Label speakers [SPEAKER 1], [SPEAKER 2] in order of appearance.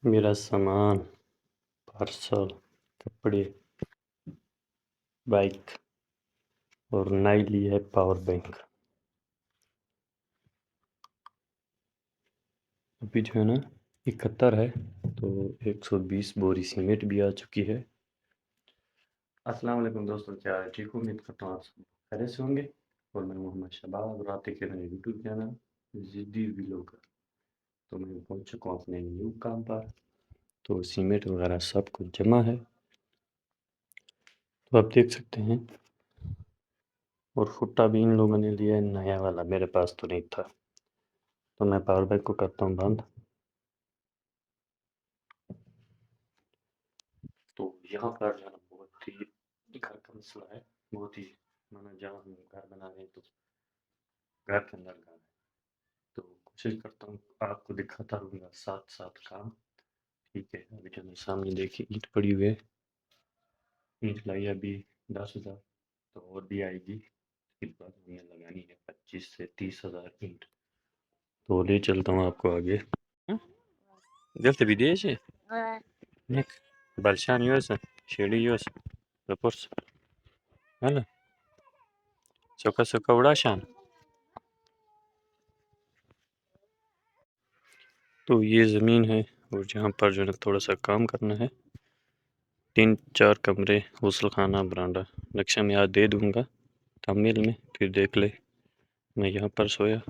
[SPEAKER 1] मेरा सामान, पार्सल, कपड़े, बाइक और नई ली है पावर बैंक। अभी जो है ना 71 है तो 120 बोरी सीमेंट भी आ चुकी है। अस्सलाम वालेकुम दोस्तों, क्या हाल है? ठीक हो? उम्मीद करता हूँ आप सब खैरियत से होंगे। और मैं मोहम्मद शबाब और आप देख रहे हैं यूट्यूब चैनल ज़िद्दी व्लॉगर। तो मैं पहुँच चुका हूँ अपने न्यू काम पर। तो सीमेंट वगैरह सब कुछ जमा है, तो आप देख सकते हैं। और फुट्टा भी इन लोगों ने लिया है नया वाला, मेरे पास तो नहीं था। तो मैं पावर बैंक को करता हूँ बंद। तो यहाँ पर जो है ना बहुत ही घर का मसला है, बहुत ही माना जहाँ हम घर बना रहे हैं तो घर के अंदर घर है। तो कोशिश करता हूँ आपको दिखाता रहूँगा साथ साथ काम। ठीक है, अभी जो मेरे सामने देखिए ईंट पड़ी हुई है। ईंट लाई अभी 10,000, तो और भी आएगी। इसके बाद हमें लगानी है 25 से 30,000 ईंट। तो ले चलता हूँ आपको आगे। Delta BDS? Nek. Balşan yiyorsa, şöyle yiyorsa. Rapors. Hala. Soka soka uड़ाशान। तो ये ज़मीन है और जहाँ पर जो है थोड़ा सा काम करना है। 3-4 कमरे, गुस्ल खाना, बरांडा। नक्शा मैं आज दे दूँगा थंबनेल में, फिर देख ले। मैं यहाँ पर सोया